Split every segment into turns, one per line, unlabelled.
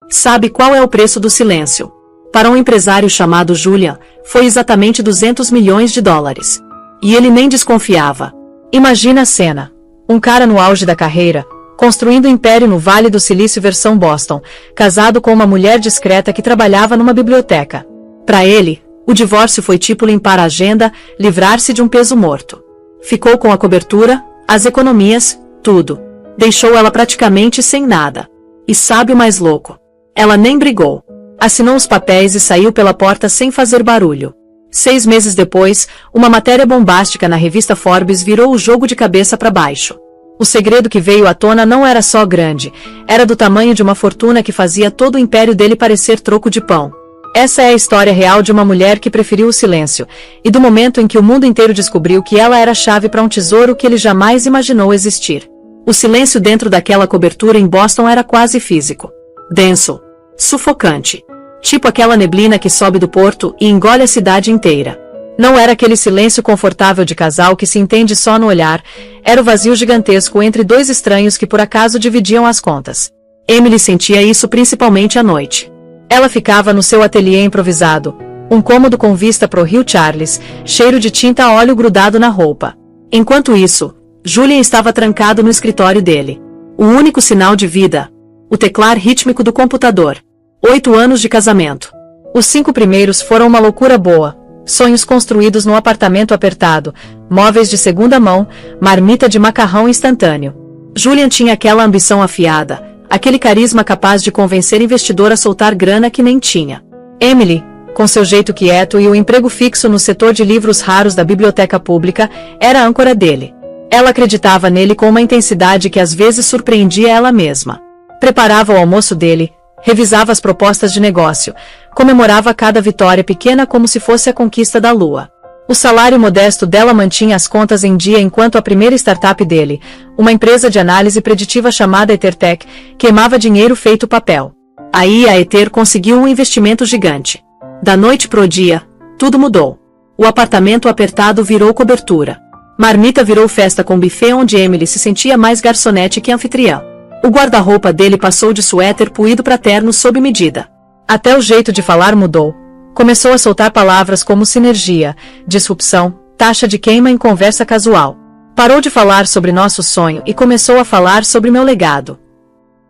Sabe qual é o preço do silêncio? Para um empresário chamado Julian, foi exatamente 200 milhões de dólares. E ele nem desconfiava. Imagina a cena. Um cara no auge da carreira, construindo um império no Vale do Silício versão Boston, casado com uma mulher discreta que trabalhava numa biblioteca. Para ele, o divórcio foi tipo limpar a agenda, livrar-se de um peso morto. Ficou com a cobertura, as economias, tudo. Deixou ela praticamente sem nada. E sabe o mais louco? Ela nem brigou. Assinou os papéis e saiu pela porta sem fazer barulho. 6 meses depois, uma matéria bombástica na revista Forbes virou o jogo de cabeça para baixo. O segredo que veio à tona não era só grande, era do tamanho de uma fortuna que fazia todo o império dele parecer troco de pão. Essa é a história real de uma mulher que preferiu o silêncio, e do momento em que o mundo inteiro descobriu que ela era a chave para um tesouro que ele jamais imaginou existir. O silêncio dentro daquela cobertura em Boston era quase físico. Denso. Sufocante. Tipo aquela neblina que sobe do porto e engole a cidade inteira. Não era aquele silêncio confortável de casal que se entende só no olhar, era o vazio gigantesco entre dois estranhos que por acaso dividiam as contas. Emily sentia isso principalmente à noite. Ela ficava no seu ateliê improvisado, um cômodo com vista pro Rio Charles, cheiro de tinta a óleo grudado na roupa. Enquanto isso, Julian estava trancado no escritório dele. O único sinal de vida, o teclar rítmico do computador. 8 anos de casamento. Os 5 primeiros foram uma loucura boa. Sonhos construídos num apartamento apertado, móveis de segunda mão, marmita de macarrão instantâneo. Julian tinha aquela ambição afiada, aquele carisma capaz de convencer investidor a soltar grana que nem tinha. Emily, com seu jeito quieto e o emprego fixo no setor de livros raros da biblioteca pública, era a âncora dele. Ela acreditava nele com uma intensidade que às vezes surpreendia ela mesma. Preparava o almoço dele, revisava as propostas de negócio, comemorava cada vitória pequena como se fosse a conquista da lua. O salário modesto dela mantinha as contas em dia enquanto a primeira startup dele, uma empresa de análise preditiva chamada EtherTech, queimava dinheiro feito papel. Aí a Ether conseguiu um investimento gigante. Da noite pro dia, tudo mudou. O apartamento apertado virou cobertura. Marmita virou festa com buffet onde Emily se sentia mais garçonete que anfitriã. O guarda-roupa dele passou de suéter puído para terno sob medida. Até o jeito de falar mudou. Começou a soltar palavras como sinergia, disrupção, taxa de queima em conversa casual. Parou de falar sobre nosso sonho e começou a falar sobre meu legado.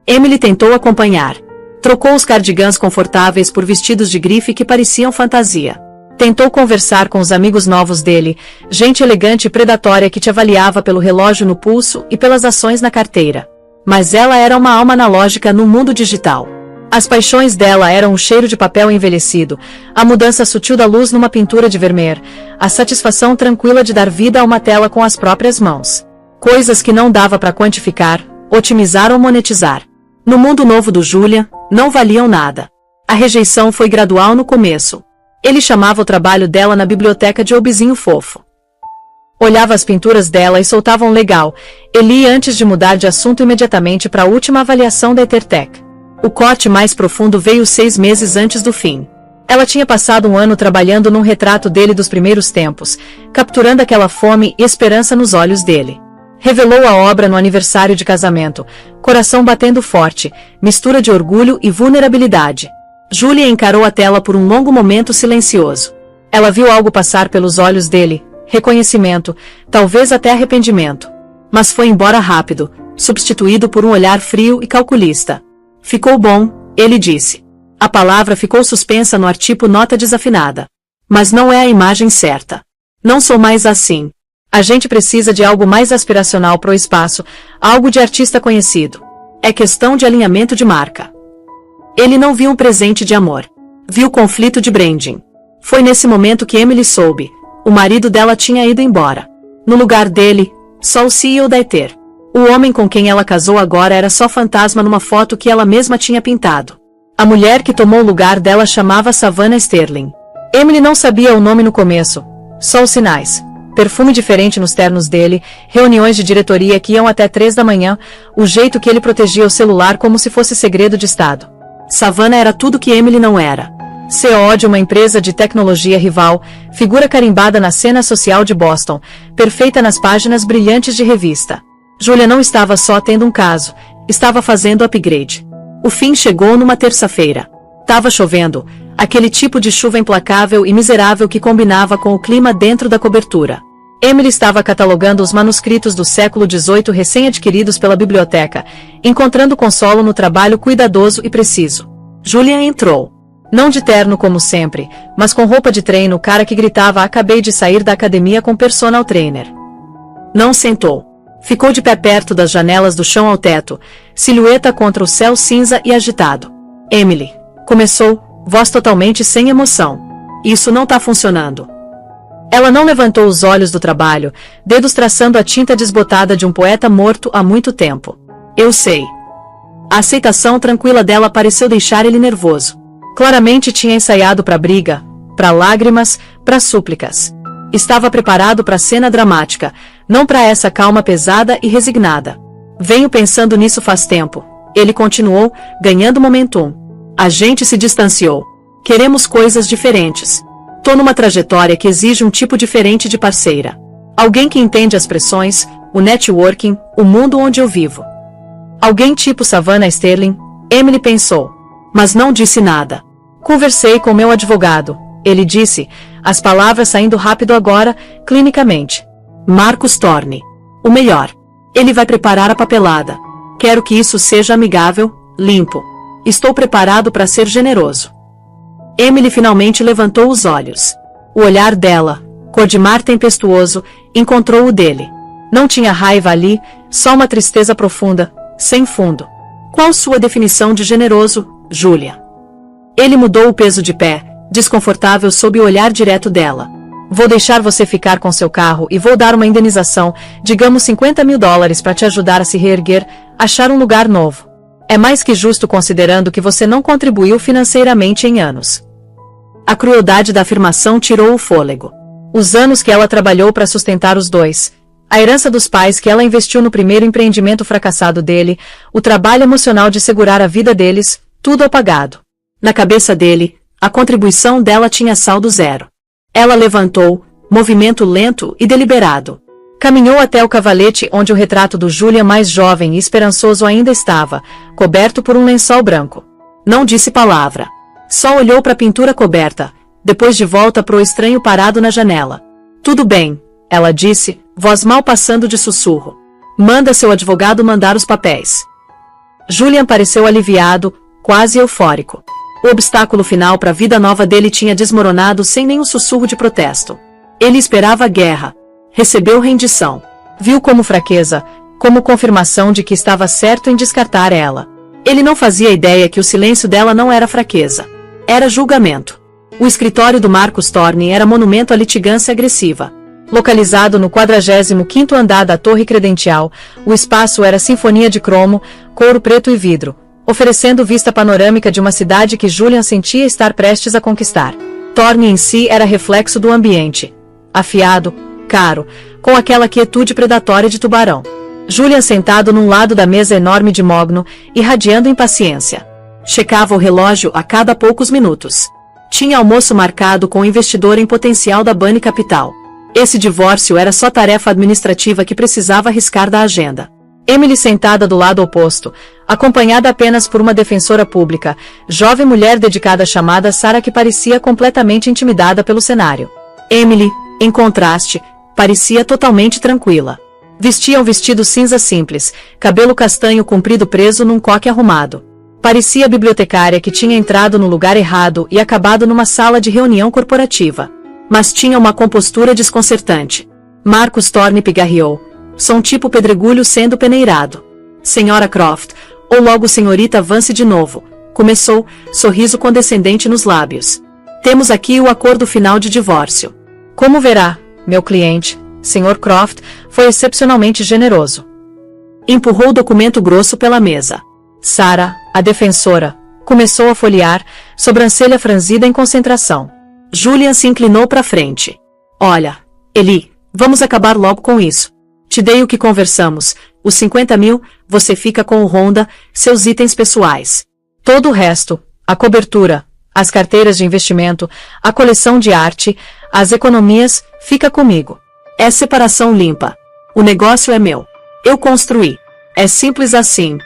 Emily tentou acompanhar. Trocou os cardigans confortáveis por vestidos de grife que pareciam fantasia. Tentou conversar com os amigos novos dele, gente elegante e predatória que te avaliava pelo relógio no pulso e pelas ações na carteira. Mas ela era uma alma analógica no mundo digital. As paixões dela eram o cheiro de papel envelhecido, a mudança sutil da luz numa pintura de Vermeer, a satisfação tranquila de dar vida a uma tela com as próprias mãos. Coisas que não dava para quantificar, otimizar ou monetizar. No mundo novo do Julian, não valiam nada. A rejeição foi gradual no começo. Ele chamava o trabalho dela na biblioteca de obizinho fofo. Olhava as pinturas dela e soltava um legal. Ele ia antes de mudar de assunto imediatamente para a última avaliação da EtherTech. O corte mais profundo veio 6 meses antes do fim. Ela tinha passado um ano trabalhando num retrato dele dos primeiros tempos, capturando aquela fome e esperança nos olhos dele. Revelou a obra no aniversário de casamento, coração batendo forte, mistura de orgulho e vulnerabilidade. Julia encarou a tela por um longo momento silencioso. Ela viu algo passar pelos olhos dele, reconhecimento, talvez até arrependimento. Mas foi embora rápido, substituído por um olhar frio e calculista. Ficou bom, ele disse. A palavra ficou suspensa no ar tipo nota desafinada. Mas não é a imagem certa. Não sou mais assim. A gente precisa de algo mais aspiracional pro espaço, algo de artista conhecido. É questão de alinhamento de marca. Ele não viu um presente de amor. Viu conflito de branding. Foi nesse momento que Emily soube. O marido dela tinha ido embora. No lugar dele, só o CEO da Ether. O homem com quem ela casou agora era só fantasma numa foto que ela mesma tinha pintado. A mulher que tomou o lugar dela chamava Savannah Sterling. Emily não sabia o nome no começo. Só os sinais. Perfume diferente nos ternos dele, reuniões de diretoria que iam até 3 da manhã, o jeito que ele protegia o celular como se fosse segredo de estado. Savannah era tudo que Emily não era. CEO de uma empresa de tecnologia rival, figura carimbada na cena social de Boston, perfeita nas páginas brilhantes de revista. Julia não estava só tendo um caso, estava fazendo upgrade. O fim chegou numa terça-feira. Tava chovendo, aquele tipo de chuva implacável e miserável que combinava com o clima dentro da cobertura. Emily estava catalogando os manuscritos do século XVIII recém-adquiridos pela biblioteca, encontrando consolo no trabalho cuidadoso e preciso. Julian entrou. Não de terno como sempre, mas com roupa de treino, cara que gritava: acabei de sair da academia com personal trainer. Não sentou. Ficou de pé perto das janelas do chão ao teto, silhueta contra o céu cinza e agitado. Emily, começou, voz totalmente sem emoção. Isso não tá funcionando. Ela não levantou os olhos do trabalho, dedos traçando a tinta desbotada de um poeta morto há muito tempo. Eu sei. A aceitação tranquila dela pareceu deixar ele nervoso. Claramente tinha ensaiado para briga, para lágrimas, para súplicas. Estava preparado para a cena dramática, não para essa calma pesada e resignada. Venho pensando nisso faz tempo. Ele continuou, ganhando momentum. A gente se distanciou. Queremos coisas diferentes. Tô numa trajetória que exige um tipo diferente de parceira. Alguém que entende as pressões, o networking, o mundo onde eu vivo. Alguém tipo Savannah Sterling, Emily pensou. Mas não disse nada. Conversei com meu advogado. Ele disse, as palavras saindo rápido agora, clinicamente. Marcus Thorne. O melhor. Ele vai preparar a papelada. Quero que isso seja amigável, limpo. Estou preparado para ser generoso. Emily finalmente levantou os olhos. O olhar dela, cor de mar tempestuoso, encontrou o dele. Não tinha raiva ali, só uma tristeza profunda, sem fundo. Qual sua definição de generoso, Julia? Ele mudou o peso de pé, desconfortável sob o olhar direto dela. Vou deixar você ficar com seu carro e vou dar uma indenização, digamos $50.000 para te ajudar a se reerguer, achar um lugar novo. É mais que justo considerando que você não contribuiu financeiramente em anos. A crueldade da afirmação tirou o fôlego. Os anos que ela trabalhou para sustentar os dois, a herança dos pais que ela investiu no primeiro empreendimento fracassado dele, o trabalho emocional de segurar a vida deles, tudo apagado. Na cabeça dele, a contribuição dela tinha saldo zero. Ela levantou, movimento lento e deliberado. Caminhou até o cavalete onde o retrato do Julian mais jovem e esperançoso ainda estava, coberto por um lençol branco. Não disse palavra. Só olhou para a pintura coberta, depois de volta para o estranho parado na janela. Tudo bem, ela disse, voz mal passando de sussurro. Manda seu advogado mandar os papéis. Julian pareceu aliviado, quase eufórico. O obstáculo final para a vida nova dele tinha desmoronado sem nenhum sussurro de protesto. Ele esperava guerra. Recebeu rendição. Viu como fraqueza, como confirmação de que estava certo em descartar ela. Ele não fazia ideia que o silêncio dela não era fraqueza. Era julgamento. O escritório do Marcus Thorne era monumento à litigância agressiva. Localizado no 45º andar da Torre Credencial, o espaço era sinfonia de cromo, couro preto e vidro, oferecendo vista panorâmica de uma cidade que Julian sentia estar prestes a conquistar. Thorne em si era reflexo do ambiente. Afiado, caro, com aquela quietude predatória de tubarão. Julian sentado num lado da mesa enorme de mogno, irradiando impaciência. Checava o relógio a cada poucos minutos. Tinha almoço marcado com o investidor em potencial da Bunny Capital. Esse divórcio era só tarefa administrativa que precisava arriscar da agenda. Emily sentada do lado oposto, acompanhada apenas por uma defensora pública, jovem mulher dedicada chamada Sarah que parecia completamente intimidada pelo cenário. Emily, em contraste, parecia totalmente tranquila. Vestia um vestido cinza simples, cabelo castanho comprido preso num coque arrumado. Parecia a bibliotecária que tinha entrado no lugar errado e acabado numa sala de reunião corporativa. Mas tinha uma compostura desconcertante. Marcus Thorne pigarreou. Som tipo pedregulho sendo peneirado. Senhora Croft, ou logo senhorita Vance de novo, começou, sorriso condescendente nos lábios. Temos aqui o acordo final de divórcio. Como verá, meu cliente, Sr. Croft, foi excepcionalmente generoso. Empurrou o documento grosso pela mesa. Sarah, a defensora, começou a folhear, sobrancelha franzida em concentração. Julian se inclinou para frente. Olha, Eli, vamos acabar logo com isso. Te dei o que conversamos, os 50 mil, você fica com o Honda, seus itens pessoais. Todo o resto, a cobertura, as carteiras de investimento, a coleção de arte, as economias, fica comigo. É separação limpa. O negócio é meu. Eu construí. É simples assim.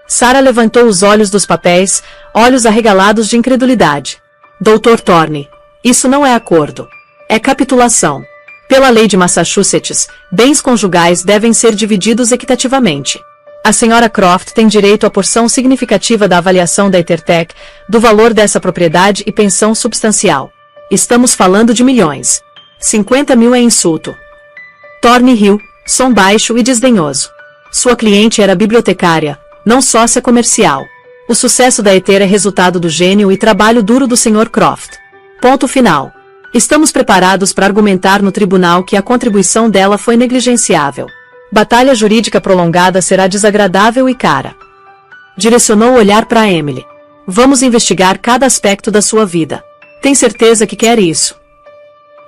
Sarah levantou os olhos dos papéis, olhos arregalados de incredulidade. Dr. Thorne, isso não é acordo. É capitulação. Pela lei de Massachusetts, bens conjugais devem ser divididos equitativamente. A Sra. Croft tem direito à porção significativa da avaliação da EtherTech, do valor dessa propriedade e pensão substancial. Estamos falando de milhões. 50 mil é insulto. Thorne riu, som baixo e desdenhoso. Sua cliente era bibliotecária, não sócia comercial. O sucesso da Ether é resultado do gênio e trabalho duro do Sr. Croft. Ponto final. Estamos preparados para argumentar no tribunal que a contribuição dela foi negligenciável. Batalha jurídica prolongada será desagradável e cara. Direcionou o olhar para Emily. Vamos investigar cada aspecto da sua vida. Tem certeza que quer isso?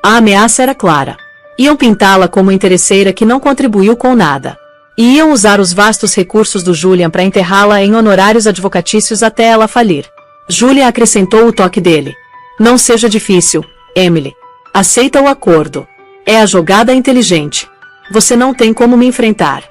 A ameaça era clara. Iam pintá-la como interesseira que não contribuiu com nada. E iam usar os vastos recursos do Julian para enterrá-la em honorários advocatícios até ela falir. Julian acrescentou o toque dele. Não seja difícil, Emily. Aceita o acordo. É a jogada inteligente. Você não tem como me enfrentar.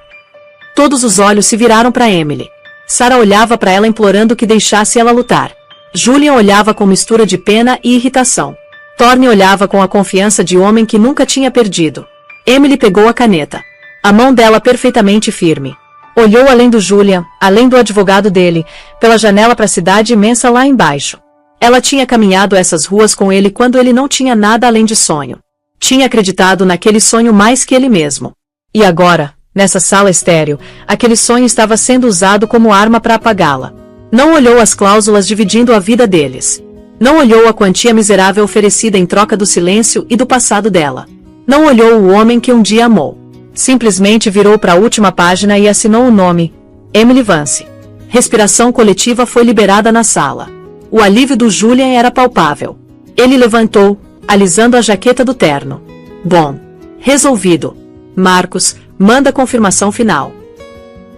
Todos os olhos se viraram para Emily. Sarah olhava para ela implorando que deixasse ela lutar. Julian olhava com mistura de pena e irritação. Thorne olhava com a confiança de homem que nunca tinha perdido. Emily pegou a caneta. A mão dela perfeitamente firme. Olhou além do Julian, além do advogado dele, pela janela para a cidade imensa lá embaixo. Ela tinha caminhado essas ruas com ele quando ele não tinha nada além de sonho. Tinha acreditado naquele sonho mais que ele mesmo. E agora, nessa sala estéril, aquele sonho estava sendo usado como arma para apagá-la. Não olhou as cláusulas dividindo a vida deles. Não olhou a quantia miserável oferecida em troca do silêncio e do passado dela. Não olhou o homem que um dia amou. Simplesmente virou para a última página e assinou o nome, Emily Vance. Respiração coletiva foi liberada na sala. O alívio do Julian era palpável. Ele levantou, alisando a jaqueta do terno. Bom. Resolvido. Marcos, manda a confirmação final.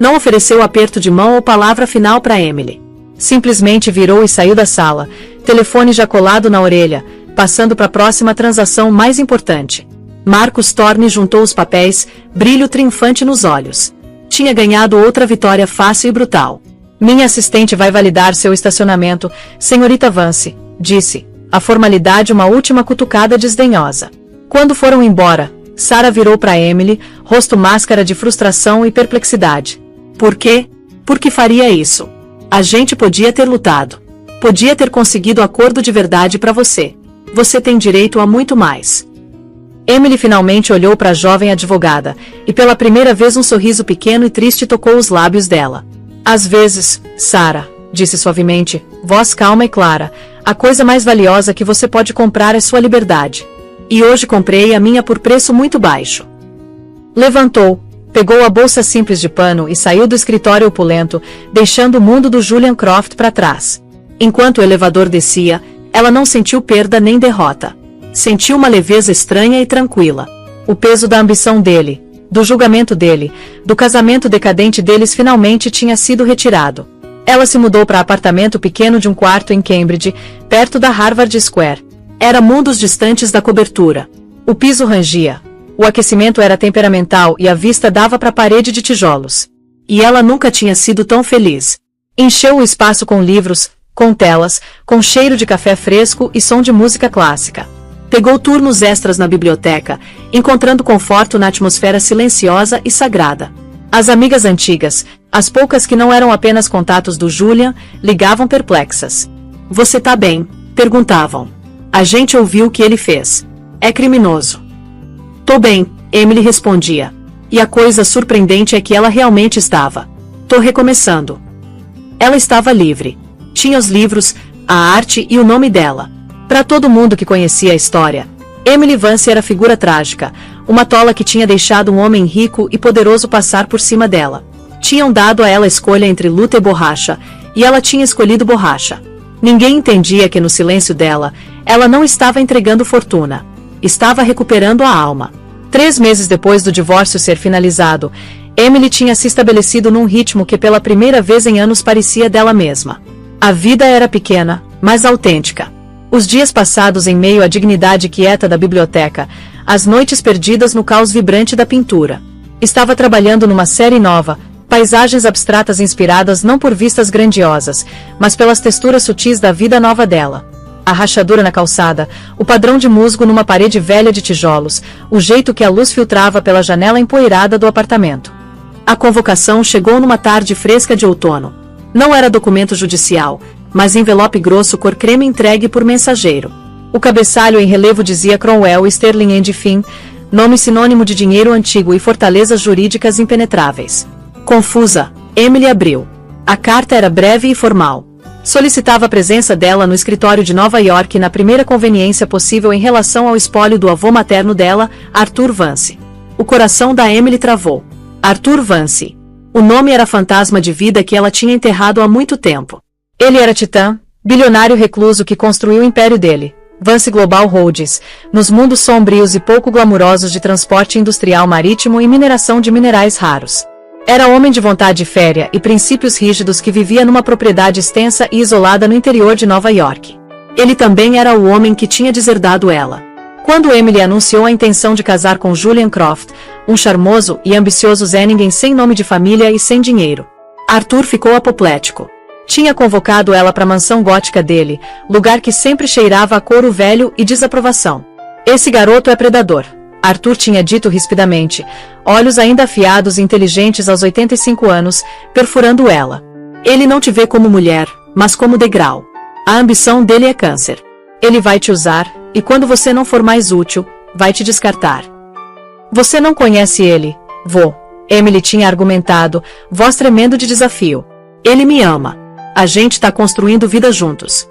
Não ofereceu aperto de mão ou palavra final para Emily. Simplesmente virou e saiu da sala, telefone já colado na orelha, passando para a próxima transação mais importante. Marcos Thorne juntou os papéis, brilho triunfante nos olhos. Tinha ganhado outra vitória fácil e brutal. Minha assistente vai validar seu estacionamento, senhorita Vance, disse. A formalidade uma última cutucada desdenhosa. Quando foram embora, Sarah virou para Emily, rosto máscara de frustração e perplexidade. Por quê? Por que faria isso? A gente podia ter lutado. Podia ter conseguido acordo de verdade para você. Você tem direito a muito mais. Emily finalmente olhou para a jovem advogada, e pela primeira vez um sorriso pequeno e triste tocou os lábios dela. Às vezes, Sarah, disse suavemente, voz calma e clara, a coisa mais valiosa que você pode comprar é sua liberdade. E hoje comprei a minha por preço muito baixo. Levantou, pegou a bolsa simples de pano e saiu do escritório opulento, deixando o mundo do Julian Croft para trás. Enquanto o elevador descia, ela não sentiu perda nem derrota. Sentiu uma leveza estranha e tranquila. O peso da ambição dele, do julgamento dele, do casamento decadente deles finalmente tinha sido retirado. Ela se mudou para apartamento pequeno de um quarto em Cambridge, perto da Harvard Square. Era mundos distantes da cobertura. O piso rangia. O aquecimento era temperamental e a vista dava para a parede de tijolos. E ela nunca tinha sido tão feliz. Encheu o espaço com livros, com telas, com cheiro de café fresco e som de música clássica. Pegou turnos extras na biblioteca, encontrando conforto na atmosfera silenciosa e sagrada. As amigas antigas, as poucas que não eram apenas contatos do Julian, ligavam perplexas. Você tá bem? Perguntavam. A gente ouviu o que ele fez. É criminoso. Tô bem, Emily respondia. E a coisa surpreendente é que ela realmente estava. Tô recomeçando. Ela estava livre. Tinha os livros, a arte e o nome dela. Para todo mundo que conhecia a história, Emily Vance era figura trágica, uma tola que tinha deixado um homem rico e poderoso passar por cima dela. Tinham dado a ela a escolha entre luta e borracha, e ela tinha escolhido borracha. Ninguém entendia que no silêncio dela, ela não estava entregando fortuna. Estava recuperando a alma. 3 meses depois do divórcio ser finalizado, Emily tinha se estabelecido num ritmo que pela primeira vez em anos parecia dela mesma. A vida era pequena, mas autêntica. Os dias passados em meio à dignidade quieta da biblioteca, as noites perdidas no caos vibrante da pintura. Estava trabalhando numa série nova, Paisagens abstratas inspiradas não por vistas grandiosas, mas pelas texturas sutis da vida nova dela. A rachadura na calçada, o padrão de musgo numa parede velha de tijolos, o jeito que a luz filtrava pela janela empoeirada do apartamento. A convocação chegou numa tarde fresca de outono. Não era documento judicial, mas envelope grosso cor creme entregue por mensageiro. O cabeçalho em relevo dizia Cromwell Sterling and Finn, nome sinônimo de dinheiro antigo e fortalezas jurídicas impenetráveis. Confusa, Emily abriu. A carta era breve e formal. Solicitava a presença dela no escritório de Nova York na primeira conveniência possível em relação ao espólio do avô materno dela, Arthur Vance. O coração da Emily travou. Arthur Vance. O nome era fantasma de vida que ela tinha enterrado há muito tempo. Ele era titã, bilionário recluso que construiu o império dele, Vance Global Holdings, nos mundos sombrios e pouco glamurosos de transporte industrial marítimo e mineração de minerais raros. Era homem de vontade férrea e princípios rígidos que vivia numa propriedade extensa e isolada no interior de Nova York. Ele também era o homem que tinha deserdado ela. Quando Emily anunciou a intenção de casar com Julian Croft, um charmoso e ambicioso Zenningen sem nome de família e sem dinheiro, Arthur ficou apoplético. Tinha convocado ela para a mansão gótica dele, lugar que sempre cheirava a couro velho e desaprovação. Esse garoto é predador, Arthur tinha dito rispidamente, olhos ainda afiados e inteligentes aos 85 anos, perfurando ela. Ele não te vê como mulher, mas como degrau. A ambição dele é câncer. Ele vai te usar, e quando você não for mais útil, vai te descartar. Você não conhece ele, vô, Emily tinha argumentado, voz tremendo de desafio. Ele me ama. A gente tá construindo vida juntos.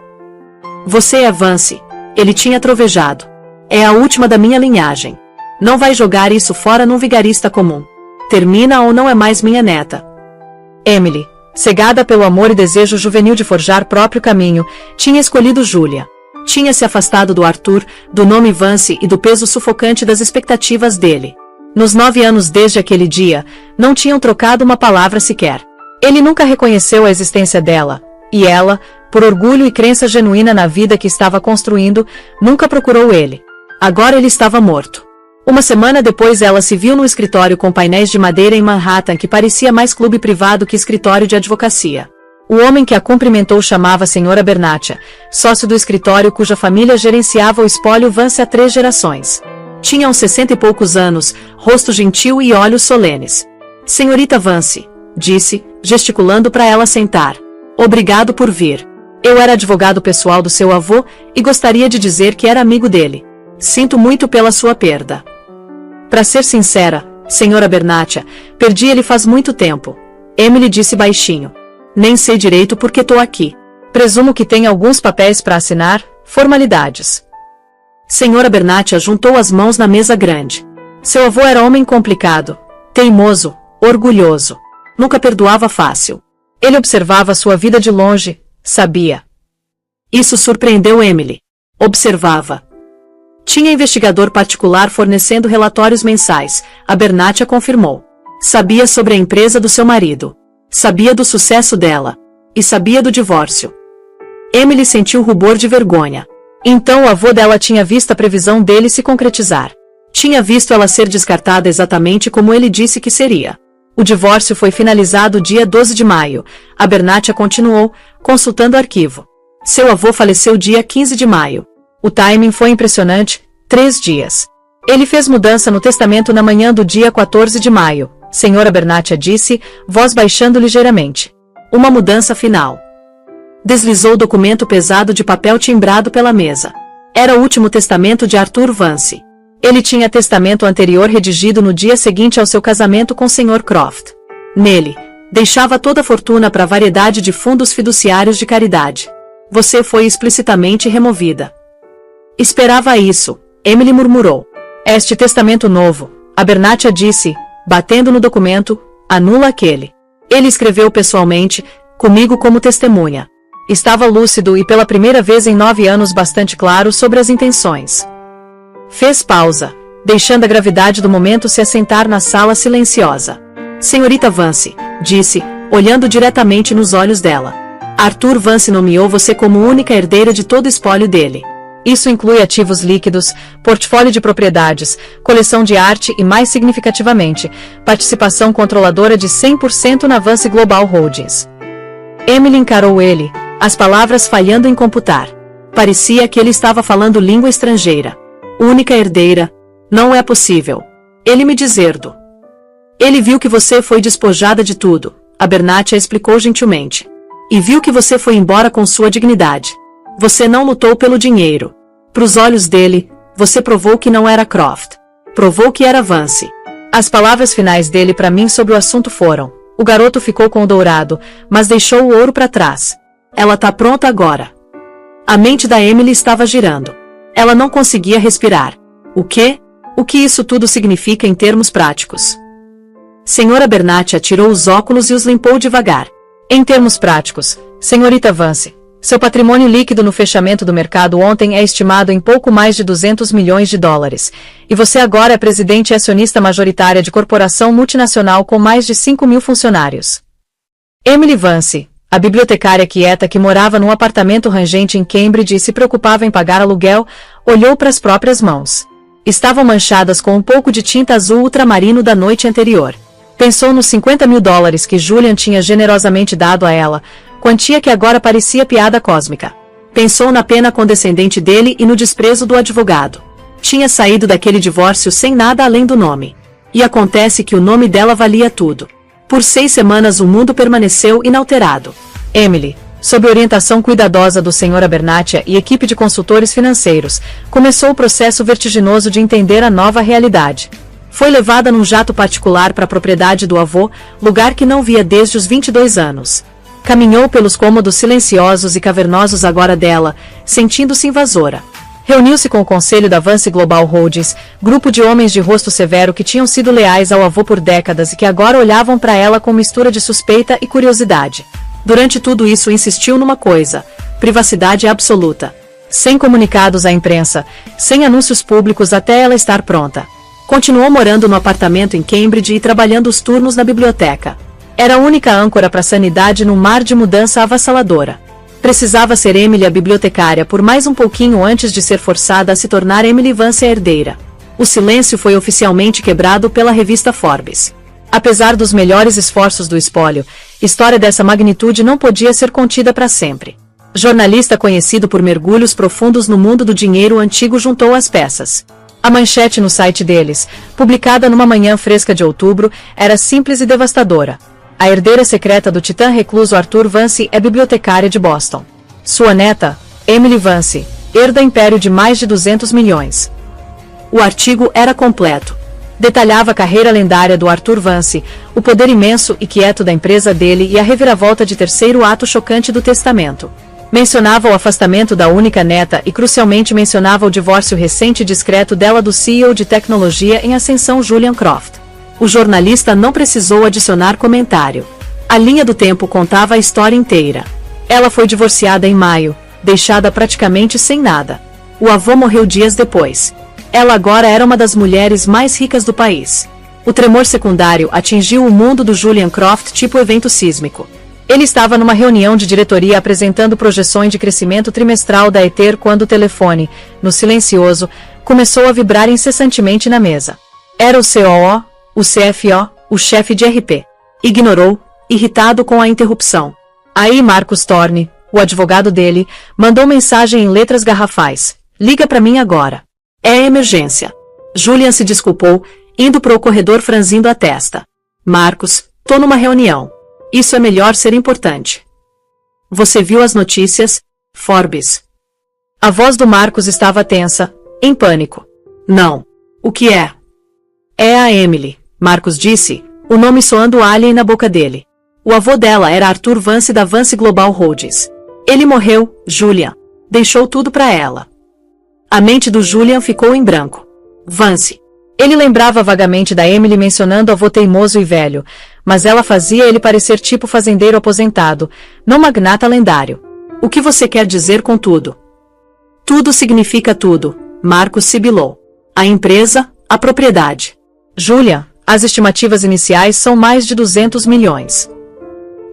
Você é Vance, ele tinha trovejado. É a última da minha linhagem. Não vai jogar isso fora num vigarista comum. Termina ou não é mais minha neta. Emily, cegada pelo amor e desejo juvenil de forjar próprio caminho, tinha escolhido Julia. Tinha se afastado do Arthur, do nome Vance e do peso sufocante das expectativas dele. Nos 9 anos desde aquele dia, não tinham trocado uma palavra sequer. Ele nunca reconheceu a existência dela, e ela, por orgulho e crença genuína na vida que estava construindo, nunca procurou ele. Agora ele estava morto. Uma semana depois ela se viu num escritório com painéis de madeira em Manhattan que parecia mais clube privado que escritório de advocacia. O homem que a cumprimentou chamava Sra. Bernatia, sócio do escritório cuja família gerenciava o espólio Vance há 3 gerações. Tinha uns 60 e poucos anos, rosto gentil e olhos solenes. Senhorita Vance, disse, gesticulando para ela sentar. Obrigado por vir. Eu era advogado pessoal do seu avô, e gostaria de dizer que era amigo dele. Sinto muito pela sua perda. Para ser sincera, Sra. Bernatia, perdi ele faz muito tempo. Emily disse baixinho. Nem sei direito por que tô aqui. Presumo que tem alguns papéis para assinar, formalidades. Sra. Bernatia juntou as mãos na mesa grande. Seu avô era homem complicado, teimoso, orgulhoso. Nunca perdoava fácil. Ele observava sua vida de longe, sabia. Isso surpreendeu Emily. Observava. Tinha investigador particular fornecendo relatórios mensais, a Bernatia confirmou. Sabia sobre a empresa do seu marido. Sabia do sucesso dela. E sabia do divórcio. Emily sentiu rubor de vergonha. Então o avô dela tinha visto a previsão dele se concretizar. Tinha visto ela ser descartada exatamente como ele disse que seria. O divórcio foi finalizado dia 12 de maio, a Bernatia continuou, consultando o arquivo. Seu avô faleceu dia 15 de maio. O timing foi impressionante, 3 dias. Ele fez mudança no testamento na manhã do dia 14 de maio, Sra. Bernatia disse, voz baixando ligeiramente. Uma mudança final. Deslizou o documento pesado de papel timbrado pela mesa. Era o último testamento de Arthur Vance. Ele tinha testamento anterior redigido no dia seguinte ao seu casamento com Sr. Croft. Nele, deixava toda a fortuna para a variedade de fundos fiduciários de caridade. Você foi explicitamente removida. Esperava isso, Emily murmurou. Este testamento novo, a Bernatia disse, batendo no documento, anula aquele. Ele escreveu pessoalmente, comigo como testemunha. Estava lúcido e pela primeira vez em 9 anos bastante claro sobre as intenções. Fez pausa, deixando a gravidade do momento se assentar na sala silenciosa. Senhorita Vance, disse, olhando diretamente nos olhos dela. Arthur Vance nomeou você como única herdeira de todo o espólio dele. Isso inclui ativos líquidos, portfólio de propriedades, coleção de arte e, mais significativamente, participação controladora de 100% na Vance Global Holdings. Emily encarou ele, as palavras falhando em computar. Parecia que ele estava falando língua estrangeira. Única herdeira. Não é possível. Ele me deserdo. Ele viu que você foi despojada de tudo, a Bernatia explicou gentilmente. E viu que você foi embora com sua dignidade. Você não lutou pelo dinheiro. Para os olhos dele, você provou que não era Croft. Provou que era Vance. As palavras finais dele para mim sobre o assunto foram: o garoto ficou com o dourado, mas deixou o ouro para trás. Ela tá pronta agora. A mente da Emily estava girando. Ela não conseguia respirar. O quê? O que isso tudo significa em termos práticos? Senhora Bernatia tirou os óculos e os limpou devagar. Em termos práticos, senhorita Vance, seu patrimônio líquido no fechamento do mercado ontem é estimado em pouco mais de 200 milhões de dólares, e você agora é presidente e acionista majoritária de corporação multinacional com mais de 5.000 funcionários. Emily Vance, a bibliotecária quieta que morava num apartamento rangente em Cambridge e se preocupava em pagar aluguel, olhou para as próprias mãos. Estavam manchadas com um pouco de tinta azul ultramarino da noite anterior. Pensou nos 50 mil dólares que Julian tinha generosamente dado a ela, quantia que agora parecia piada cósmica. Pensou na pena condescendente dele e no desprezo do advogado. Tinha saído daquele divórcio sem nada além do nome. E acontece que o nome dela valia tudo. Por 6 semanas o mundo permaneceu inalterado. Emily, sob orientação cuidadosa do Sr. Bernatia e equipe de consultores financeiros, começou o processo vertiginoso de entender a nova realidade. Foi levada num jato particular para a propriedade do avô, lugar que não via desde os 22 anos. Caminhou pelos cômodos silenciosos e cavernosos agora dela, sentindo-se invasora. Reuniu-se com o conselho da Vance Global Holdings, grupo de homens de rosto severo que tinham sido leais ao avô por décadas e que agora olhavam para ela com mistura de suspeita e curiosidade. Durante tudo isso insistiu numa coisa: privacidade absoluta. Sem comunicados à imprensa, sem anúncios públicos até ela estar pronta. Continuou morando no apartamento em Cambridge e trabalhando os turnos na biblioteca. Era a única âncora para a sanidade num mar de mudança avassaladora. Precisava ser Emily a bibliotecária por mais um pouquinho antes de ser forçada a se tornar Emily Vance a herdeira. O silêncio foi oficialmente quebrado pela revista Forbes. Apesar dos melhores esforços do espólio, história dessa magnitude não podia ser contida para sempre. Jornalista conhecido por mergulhos profundos no mundo do dinheiro antigo juntou as peças. A manchete no site deles, publicada numa manhã fresca de outubro, era simples e devastadora. A herdeira secreta do titã recluso Arthur Vance é bibliotecária de Boston. Sua neta, Emily Vance, herda império de mais de 200 milhões. O artigo era completo. Detalhava a carreira lendária do Arthur Vance, o poder imenso e quieto da empresa dele e a reviravolta de terceiro ato chocante do testamento. Mencionava o afastamento da única neta e crucialmente mencionava o divórcio recente e discreto dela do CEO de tecnologia em ascensão Julian Croft. O jornalista não precisou adicionar comentário. A linha do tempo contava a história inteira. Ela foi divorciada em maio, deixada praticamente sem nada. O avô morreu dias depois. Ela agora era uma das mulheres mais ricas do país. O tremor secundário atingiu o mundo do Julian Croft tipo evento sísmico. Ele estava numa reunião de diretoria apresentando projeções de crescimento trimestral da Ether quando o telefone, no silencioso, começou a vibrar incessantemente na mesa. Era o COO, o CFO, o chefe de RP. Ignorou, irritado com a interrupção. Aí Marcus Thorne, o advogado dele, mandou mensagem em letras garrafais: "Liga para mim agora. É emergência." Julian se desculpou, indo para o corredor franzindo a testa. "Marcus, tô numa reunião. Isso é melhor ser importante." "Você viu as notícias, Forbes?" A voz do Marcus estava tensa, em pânico. "Não. O que é?" "É a Emily", Marcus disse, o nome soando alien na boca dele. O avô dela era Arthur Vance da Vance Global Holdings. Ele morreu, Julian. Deixou tudo para ela. A mente do Julian ficou em branco. Vance. Ele lembrava vagamente da Emily mencionando avô teimoso e velho, mas ela fazia ele parecer tipo fazendeiro aposentado, não magnata lendário. "O que você quer dizer com tudo?" "Tudo significa tudo", Marcos sibilou. "A empresa, a propriedade." "Julian, as estimativas iniciais são mais de 200 milhões."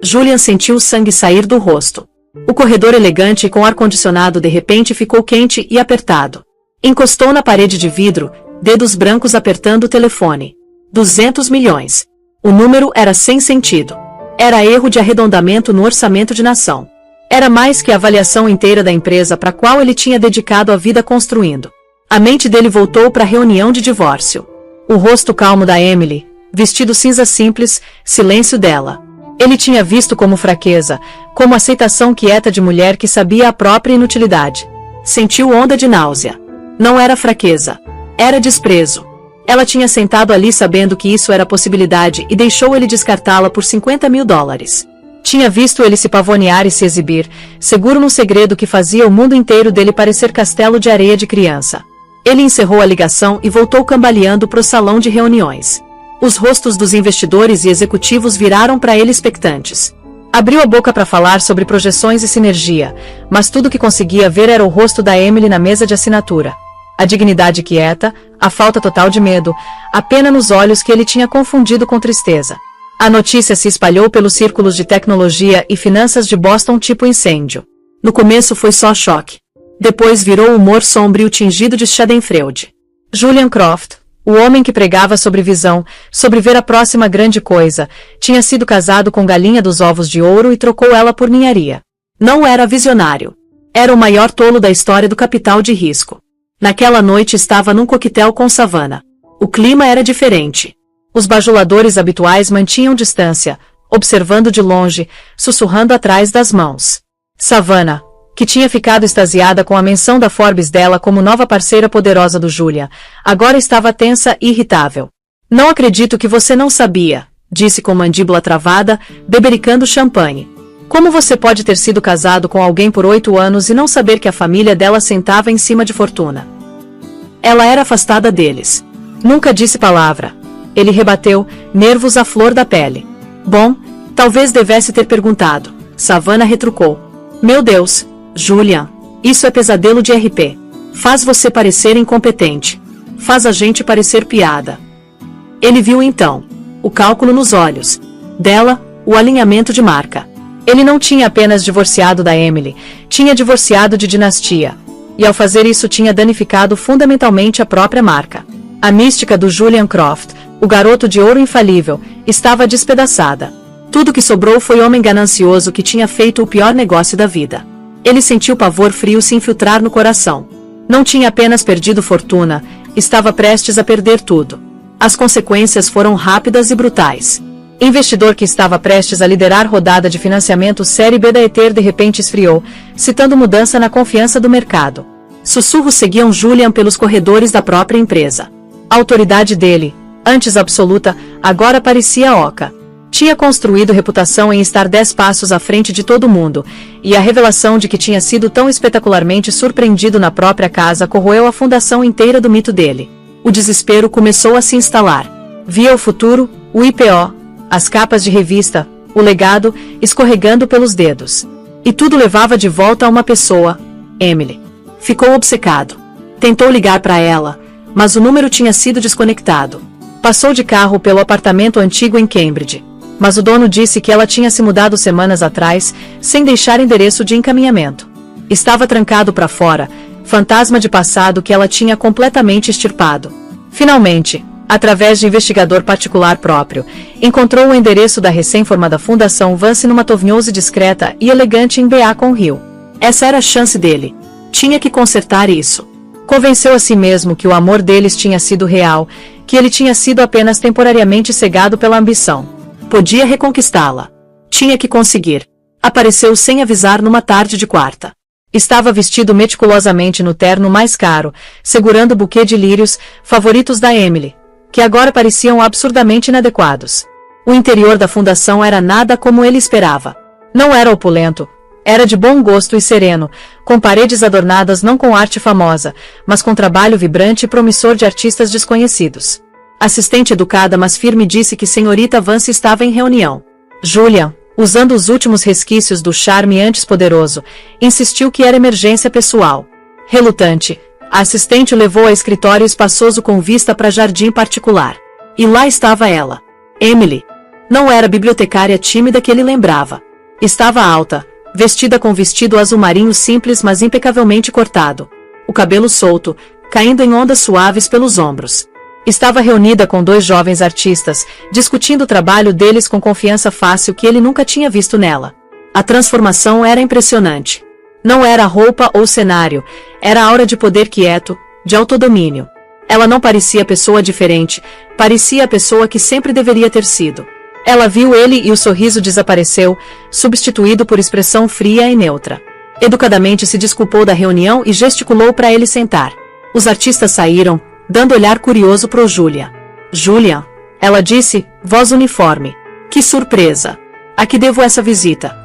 Julian sentiu o sangue sair do rosto. O corredor elegante e com ar-condicionado de repente ficou quente e apertado. Encostou na parede de vidro, dedos brancos apertando o telefone. 200 milhões. O número era sem sentido. Era erro de arredondamento no orçamento de nação. Era mais que a avaliação inteira da empresa para a qual ele tinha dedicado a vida construindo. A mente dele voltou para a reunião de divórcio. O rosto calmo da Emily, vestido cinza simples, silêncio dela. Ele tinha visto como fraqueza, como aceitação quieta de mulher que sabia a própria inutilidade. Sentiu onda de náusea. Não era fraqueza. Era desprezo. Ela tinha sentado ali sabendo que isso era possibilidade e deixou ele descartá-la por 50 mil dólares. Tinha visto ele se pavonear e se exibir, seguro num segredo que fazia o mundo inteiro dele parecer castelo de areia de criança. Ele encerrou a ligação e voltou cambaleando para o salão de reuniões. Os rostos dos investidores e executivos viraram para ele expectantes. Abriu a boca para falar sobre projeções e sinergia, mas tudo que conseguia ver era o rosto da Emily na mesa de assinatura. A dignidade quieta, a falta total de medo, a pena nos olhos que ele tinha confundido com tristeza. A notícia se espalhou pelos círculos de tecnologia e finanças de Boston tipo incêndio. No começo foi só choque. Depois virou humor sombrio tingido de Schadenfreude. Julian Croft, o homem que pregava sobre visão, sobre ver a próxima grande coisa, tinha sido casado com galinha dos ovos de ouro e trocou ela por ninharia. Não era visionário. Era o maior tolo da história do capital de risco. Naquela noite estava num coquetel com Savannah. O clima era diferente. Os bajuladores habituais mantinham distância, observando de longe, sussurrando atrás das mãos. Savannah, que tinha ficado extasiada com a menção da Forbes dela como nova parceira poderosa do Julian, agora estava tensa e irritável. Não acredito que você não sabia, disse com mandíbula travada, bebericando champanhe. Como você pode ter sido casado com alguém por 8 anos e não saber que a família dela sentava em cima de fortuna? Ela era afastada deles. Nunca disse palavra. Ele rebateu, nervos à flor da pele. Bom, talvez devesse ter perguntado. Savannah retrucou. Meu Deus, Julian, isso é pesadelo de RP. Faz você parecer incompetente. Faz a gente parecer piada. Ele viu então o cálculo nos olhos dela, o alinhamento de marca. Ele não tinha apenas divorciado da Emily, tinha divorciado de dinastia. E ao fazer isso tinha danificado fundamentalmente a própria marca. A mística do Julian Croft, o garoto de ouro infalível, estava despedaçada. Tudo que sobrou foi o homem ganancioso que tinha feito o pior negócio da vida. Ele sentiu pavor frio se infiltrar no coração. Não tinha apenas perdido fortuna, estava prestes a perder tudo. As consequências foram rápidas e brutais. Investidor que estava prestes a liderar rodada de financiamento Série B da Ether de repente esfriou, citando mudança na confiança do mercado. Sussurros seguiam Julian pelos corredores da própria empresa. A autoridade dele, antes absoluta, agora parecia oca. Tinha construído reputação em estar 10 passos à frente de todo mundo, e a revelação de que tinha sido tão espetacularmente surpreendido na própria casa corroeu a fundação inteira do mito dele. O desespero começou a se instalar. Via o futuro, o IPO, as capas de revista, o legado, escorregando pelos dedos. E tudo levava de volta a uma pessoa, Emily. Ficou obcecado. Tentou ligar para ela, mas o número tinha sido desconectado. Passou de carro pelo apartamento antigo em Cambridge, mas o dono disse que ela tinha se mudado semanas atrás, sem deixar endereço de encaminhamento. Estava trancado para fora, fantasma de passado que ela tinha completamente extirpado. Finalmente, através de investigador particular próprio, encontrou o endereço da recém-formada Fundação Vance numa tovnhose discreta e elegante em Beacon Hill. Essa era a chance dele. Tinha que consertar isso. Convenceu a si mesmo que o amor deles tinha sido real, que ele tinha sido apenas temporariamente cegado pela ambição. Podia reconquistá-la. Tinha que conseguir. Apareceu sem avisar numa tarde de quarta. Estava vestido meticulosamente no terno mais caro, segurando o buquê de lírios, favoritos da Emily, que agora pareciam absurdamente inadequados. O interior da fundação era nada como ele esperava. Não era opulento, era de bom gosto e sereno, com paredes adornadas não com arte famosa, mas com trabalho vibrante e promissor de artistas desconhecidos. Assistente educada mas firme disse que senhorita Vance estava em reunião. Julian, usando os últimos resquícios do charme antes poderoso, insistiu que era emergência pessoal. Relutante, a assistente o levou a escritório espaçoso com vista para jardim particular. E lá estava ela. Emily. Não era a bibliotecária tímida que ele lembrava. Estava alta, vestida com vestido azul marinho simples mas impecavelmente cortado. O cabelo solto, caindo em ondas suaves pelos ombros. Estava reunida com 2 jovens artistas, discutindo o trabalho deles com confiança fácil que ele nunca tinha visto nela. A transformação era impressionante. Não era roupa ou cenário, era a aura de poder quieto, de autodomínio. Ela não parecia pessoa diferente, parecia a pessoa que sempre deveria ter sido. Ela viu ele e o sorriso desapareceu, substituído por expressão fria e neutra. Educadamente se desculpou da reunião e gesticulou para ele sentar. Os artistas saíram, dando olhar curioso pro Julia. Julia, ela disse, voz uniforme. Que surpresa! A que devo essa visita?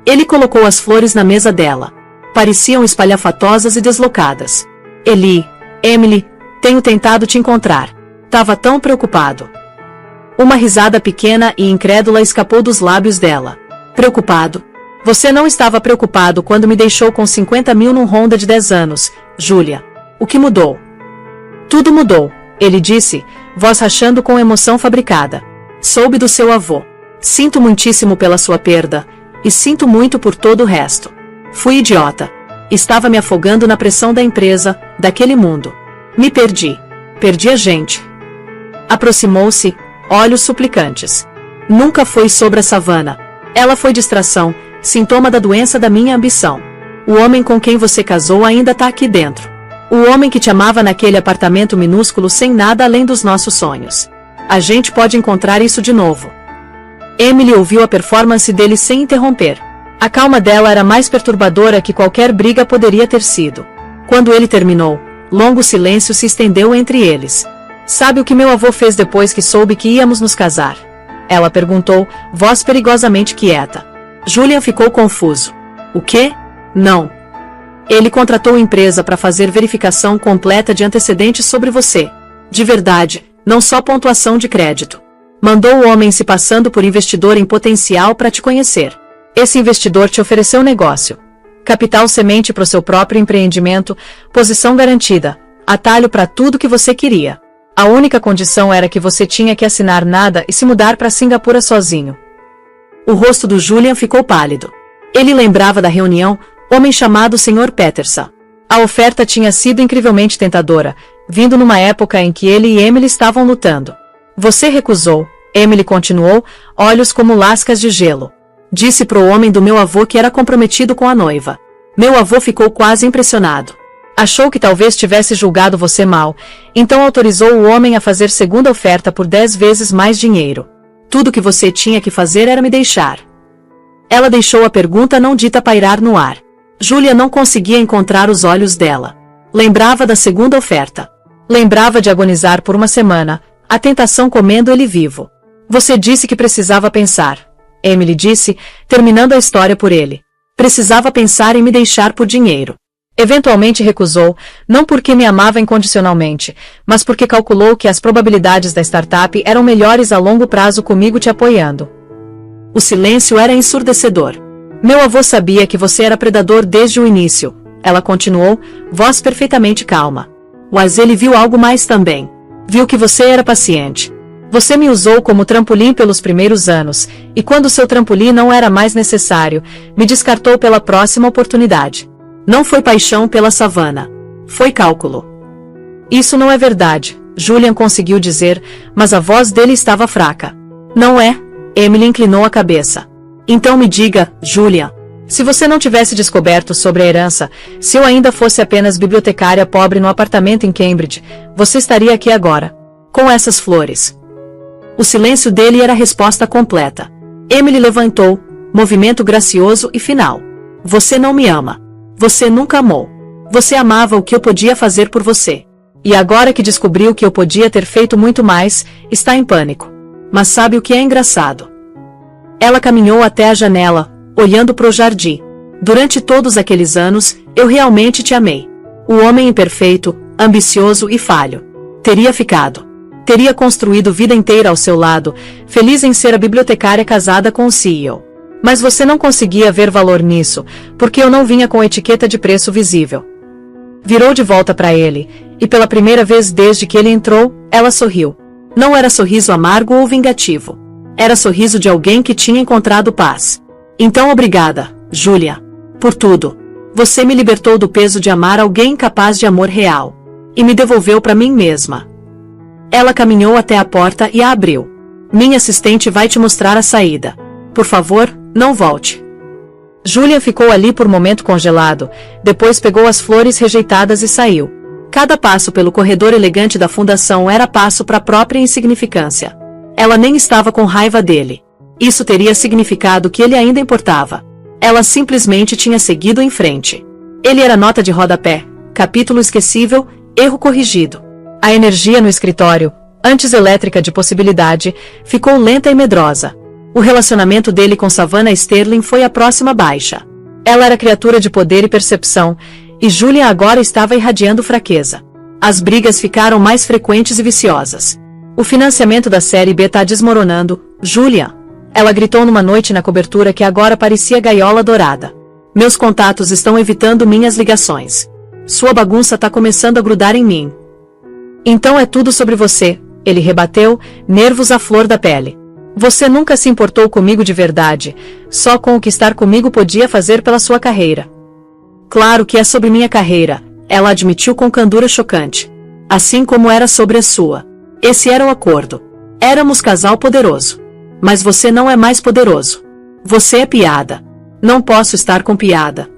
Ele colocou as flores na mesa dela. Pareciam espalhafatosas e deslocadas. Emily, tenho tentado te encontrar. Tava tão preocupado. Uma risada pequena e incrédula escapou dos lábios dela. Preocupado? Você não estava preocupado quando me deixou com 50 mil num Honda de 10 anos, Julia. O que mudou? Tudo mudou, ele disse, voz rachando com emoção fabricada. Soube do seu avô. Sinto muitíssimo pela sua perda, e sinto muito por todo o resto. Fui idiota. Estava me afogando na pressão da empresa, daquele mundo. Me perdi. Perdi a gente. Aproximou-se, olhos suplicantes. Nunca foi sobre a savana. Ela foi distração, sintoma da doença da minha ambição. O homem com quem você casou ainda está aqui dentro. O homem que te amava naquele apartamento minúsculo sem nada além dos nossos sonhos. A gente pode encontrar isso de novo. Emily ouviu a performance dele sem interromper. A calma dela era mais perturbadora que qualquer briga poderia ter sido. Quando ele terminou, longo silêncio se estendeu entre eles. Sabe o que meu avô fez depois que soube que íamos nos casar? Ela perguntou, voz perigosamente quieta. Julian ficou confuso. O quê? Não. Ele contratou empresa para fazer verificação completa de antecedentes sobre você. De verdade, não só pontuação de crédito. Mandou o homem se passando por investidor em potencial para te conhecer. Esse investidor te ofereceu negócio. Capital semente para o seu próprio empreendimento, posição garantida, atalho para tudo que você queria. A única condição era que você tinha que assinar nada e se mudar para Singapura sozinho. O rosto do Julian ficou pálido. Ele lembrava da reunião, homem chamado Sr. Peterson. A oferta tinha sido incrivelmente tentadora, vindo numa época em que ele e Emily estavam lutando. Você recusou, Emily continuou, olhos como lascas de gelo. Disse pro homem do meu avô que era comprometido com a noiva. Meu avô ficou quase impressionado. Achou que talvez tivesse julgado você mal, então autorizou o homem a fazer segunda oferta por 10 vezes mais dinheiro. Tudo que você tinha que fazer era me deixar. Ela deixou a pergunta não dita pairar no ar. Julia não conseguia encontrar os olhos dela. Lembrava da segunda oferta. Lembrava de agonizar por uma semana, a tentação comendo ele vivo. Você disse que precisava pensar. Emily disse, terminando a história por ele. Precisava pensar em me deixar por dinheiro. Eventualmente recusou, não porque me amava incondicionalmente, mas porque calculou que as probabilidades da startup eram melhores a longo prazo comigo te apoiando. O silêncio era ensurdecedor. Meu avô sabia que você era predador desde o início, ela continuou, voz perfeitamente calma. Mas ele viu algo mais também. Viu que você era paciente. Você me usou como trampolim pelos primeiros anos, e quando seu trampolim não era mais necessário, me descartou pela próxima oportunidade. Não foi paixão pela savana. Foi cálculo. Isso não é verdade, Julian conseguiu dizer, mas a voz dele estava fraca. Não é? Emily inclinou a cabeça. Então me diga, Julian, se você não tivesse descoberto sobre a herança, se eu ainda fosse apenas bibliotecária pobre no apartamento em Cambridge, você estaria aqui agora, com essas flores. O silêncio dele era a resposta completa. Emily levantou, movimento gracioso e final. Você não me ama. Você nunca amou. Você amava o que eu podia fazer por você. E agora que descobriu que eu podia ter feito muito mais, está em pânico. Mas sabe o que é engraçado? Ela caminhou até a janela, olhando para o jardim. Durante todos aqueles anos, eu realmente te amei. O homem imperfeito, ambicioso e falho. Teria ficado. Teria construído vida inteira ao seu lado, feliz em ser a bibliotecária casada com o CEO. Mas você não conseguia ver valor nisso, porque eu não vinha com etiqueta de preço visível. Virou de volta para ele, e pela primeira vez desde que ele entrou, ela sorriu. Não era sorriso amargo ou vingativo. Era sorriso de alguém que tinha encontrado paz. Então obrigada, Julia. Por tudo. Você me libertou do peso de amar alguém capaz de amor real. E me devolveu para mim mesma. Ela caminhou até a porta e a abriu. Minha assistente vai te mostrar a saída. Por favor, não volte. Julia ficou ali por um momento congelado, depois pegou as flores rejeitadas e saiu. Cada passo pelo corredor elegante da fundação era passo para a própria insignificância. Ela nem estava com raiva dele. Isso teria significado que ele ainda importava. Ela simplesmente tinha seguido em frente. Ele era nota de rodapé, capítulo esquecível, erro corrigido. A energia no escritório, antes elétrica de possibilidade, ficou lenta e medrosa. O relacionamento dele com Savannah Sterling foi a próxima baixa. Ela era criatura de poder e percepção, e Julia agora estava irradiando fraqueza. As brigas ficaram mais frequentes e viciosas. O financiamento da série B está desmoronando, Julia. Ela gritou numa noite na cobertura que agora parecia gaiola dourada. Meus contatos estão evitando minhas ligações. Sua bagunça está começando a grudar em mim. Então é tudo sobre você, ele rebateu, nervos à flor da pele. Você nunca se importou comigo de verdade, só com o que estar comigo podia fazer pela sua carreira. Claro que é sobre minha carreira, ela admitiu com candura chocante. Assim como era sobre a sua. Esse era o acordo. Éramos casal poderoso. Mas você não é mais poderoso. Você é piada. Não posso estar com piada.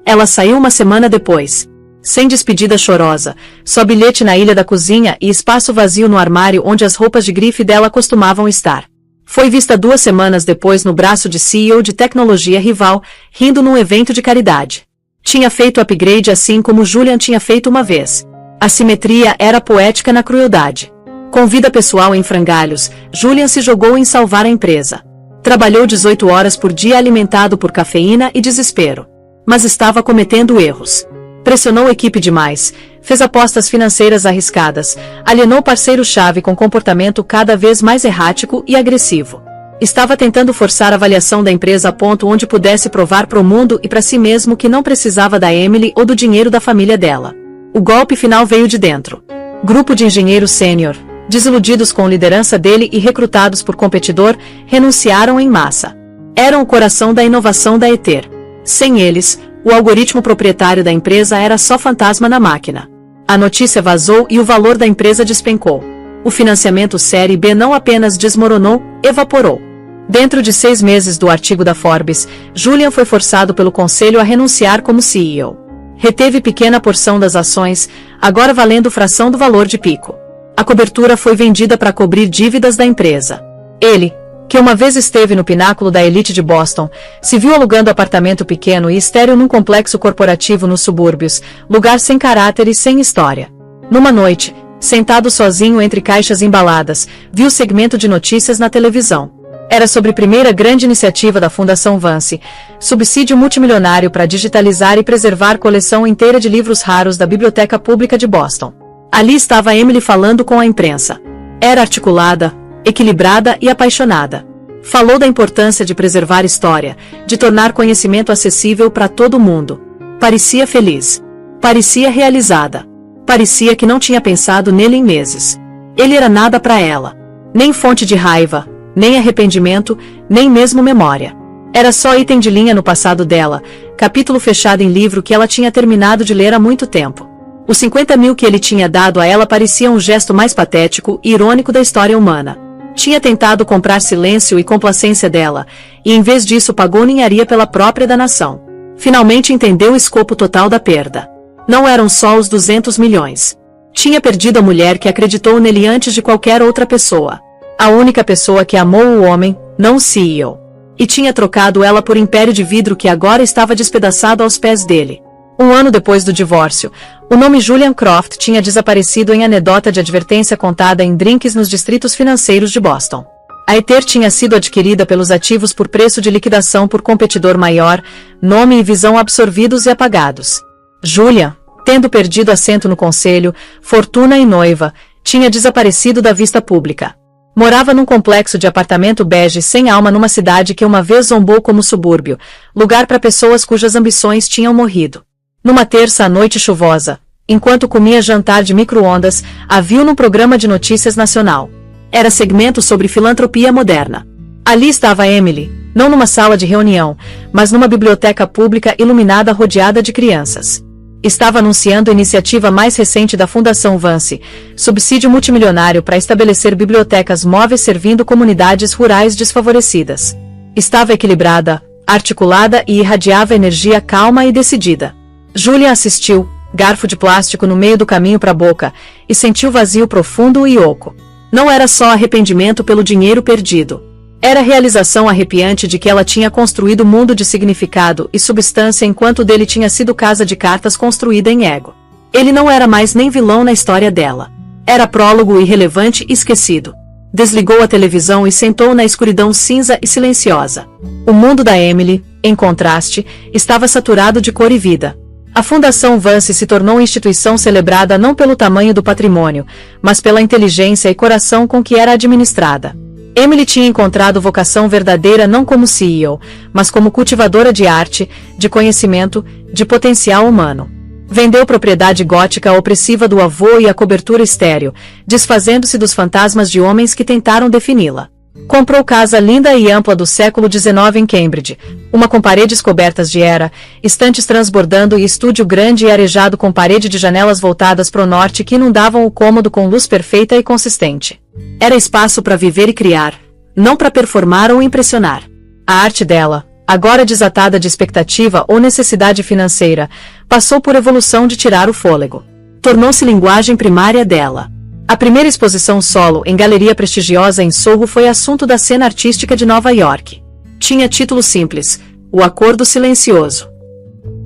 Ela saiu uma semana depois. Sem despedida chorosa, só bilhete na ilha da cozinha e espaço vazio no armário onde as roupas de grife dela costumavam estar. Foi vista 2 semanas depois no braço de CEO de tecnologia rival, rindo num evento de caridade. Tinha feito upgrade assim como Julian tinha feito uma vez. A simetria era poética na crueldade. Com vida pessoal em frangalhos, Julian se jogou em salvar a empresa. Trabalhou 18 horas por dia alimentado por cafeína e desespero. Mas estava cometendo erros. Pressionou a equipe demais, fez apostas financeiras arriscadas, alienou parceiro-chave com comportamento cada vez mais errático e agressivo. Estava tentando forçar a avaliação da empresa a ponto onde pudesse provar para o mundo e para si mesmo que não precisava da Emily ou do dinheiro da família dela. O golpe final veio de dentro. Grupo de engenheiros sênior, desiludidos com a liderança dele e recrutados por competidor, renunciaram em massa. Eram o coração da inovação da Ether. Sem eles, o algoritmo proprietário da empresa era só fantasma na máquina. A notícia vazou e o valor da empresa despencou. O financiamento Série B não apenas desmoronou, evaporou. Dentro de 6 meses do artigo da Forbes, Julian foi forçado pelo conselho a renunciar como CEO. Reteve pequena porção das ações, agora valendo fração do valor de pico. A cobertura foi vendida para cobrir dívidas da empresa. Ele, que uma vez esteve no pináculo da elite de Boston, se viu alugando apartamento pequeno e estéril num complexo corporativo nos subúrbios, lugar sem caráter e sem história. Numa noite, sentado sozinho entre caixas embaladas, viu segmento de notícias na televisão. Era sobre a primeira grande iniciativa da Fundação Vance, subsídio multimilionário para digitalizar e preservar coleção inteira de livros raros da Biblioteca Pública de Boston. Ali estava Emily falando com a imprensa. Era articulada, equilibrada e apaixonada. Falou da importância de preservar história, de tornar conhecimento acessível para todo mundo. Parecia feliz. Parecia realizada. Parecia que não tinha pensado nele em meses. Ele era nada para ela. Nem fonte de raiva, nem arrependimento, nem mesmo memória. Era só item de linha no passado dela, capítulo fechado em livro que ela tinha terminado de ler há muito tempo. Os 50 mil que ele tinha dado a ela pareciam o gesto mais patético e irônico da história humana. Tinha tentado comprar silêncio e complacência dela, e em vez disso pagou ninharia pela própria danação. Finalmente entendeu o escopo total da perda. Não eram só os 200 milhões. Tinha perdido a mulher que acreditou nele antes de qualquer outra pessoa. A única pessoa que amou o homem, não o CEO. E tinha trocado ela por império de vidro que agora estava despedaçado aos pés dele. 1 ano depois do divórcio, o nome Julian Croft tinha desaparecido em anedota de advertência contada em drinks nos distritos financeiros de Boston. A Ether tinha sido adquirida pelos ativos por preço de liquidação por competidor maior, nome e visão absorvidos e apagados. Julian, tendo perdido assento no conselho, fortuna e noiva, tinha desaparecido da vista pública. Morava num complexo de apartamento bege sem alma numa cidade que uma vez zombou como subúrbio, lugar para pessoas cujas ambições tinham morrido. Numa terça à noite chuvosa, enquanto comia jantar de micro-ondas, a viu num programa de notícias nacional. Era segmento sobre filantropia moderna. Ali estava Emily, não numa sala de reunião, mas numa biblioteca pública iluminada rodeada de crianças. Estava anunciando a iniciativa mais recente da Fundação Vance, subsídio multimilionário para estabelecer bibliotecas móveis servindo comunidades rurais desfavorecidas. Estava equilibrada, articulada e irradiava energia calma e decidida. Julia assistiu, garfo de plástico no meio do caminho para a boca, e sentiu vazio profundo e oco. Não era só arrependimento pelo dinheiro perdido. Era a realização arrepiante de que ela tinha construído mundo de significado e substância enquanto dele tinha sido casa de cartas construída em ego. Ele não era mais nem vilão na história dela. Era prólogo irrelevante e esquecido. Desligou a televisão e sentou na escuridão cinza e silenciosa. O mundo da Emily, em contraste, estava saturado de cor e vida. A Fundação Vance se tornou instituição celebrada não pelo tamanho do patrimônio, mas pela inteligência e coração com que era administrada. Emily tinha encontrado vocação verdadeira não como CEO, mas como cultivadora de arte, de conhecimento, de potencial humano. Vendeu propriedade gótica opressiva do avô e a cobertura estéril, desfazendo-se dos fantasmas de homens que tentaram defini-la. Comprou casa linda e ampla do século XIX em Cambridge, uma com paredes cobertas de era, estantes transbordando e estúdio grande e arejado com parede de janelas voltadas para o norte que inundavam o cômodo com luz perfeita e consistente. Era espaço para viver e criar, não para performar ou impressionar. A arte dela, agora desatada de expectativa ou necessidade financeira, passou por evolução de tirar o fôlego. Tornou-se linguagem primária dela. A primeira exposição solo em galeria prestigiosa em Soho foi assunto da cena artística de Nova York. Tinha título simples: O Acordo Silencioso.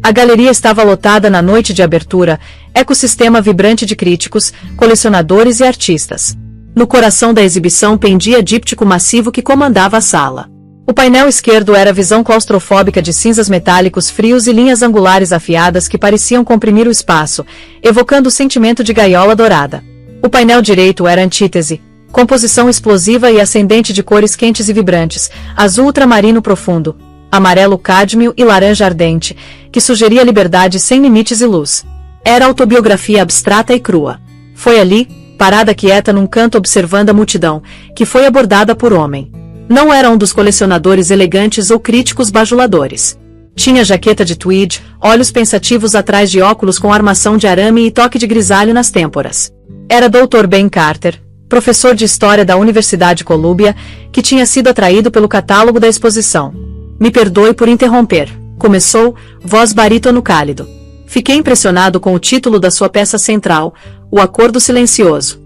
A galeria estava lotada na noite de abertura, ecossistema vibrante de críticos, colecionadores e artistas. No coração da exibição pendia díptico massivo que comandava a sala. O painel esquerdo era visão claustrofóbica de cinzas metálicos frios e linhas angulares afiadas que pareciam comprimir o espaço, evocando o sentimento de gaiola dourada. O painel direito era antítese, composição explosiva e ascendente de cores quentes e vibrantes, azul ultramarino profundo, amarelo cádmio e laranja ardente, que sugeria liberdade sem limites e luz. Era autobiografia abstrata e crua. Foi ali, parada quieta num canto observando a multidão, que foi abordada por homem. Não era um dos colecionadores elegantes ou críticos bajuladores. Tinha jaqueta de tweed, olhos pensativos atrás de óculos com armação de arame e toque de grisalho nas têmporas. Era Dr. Ben Carter, professor de História da Universidade Columbia, que tinha sido atraído pelo catálogo da exposição. Me perdoe por interromper, começou, voz barítono cálido. Fiquei impressionado com o título da sua peça central, O Acordo Silencioso.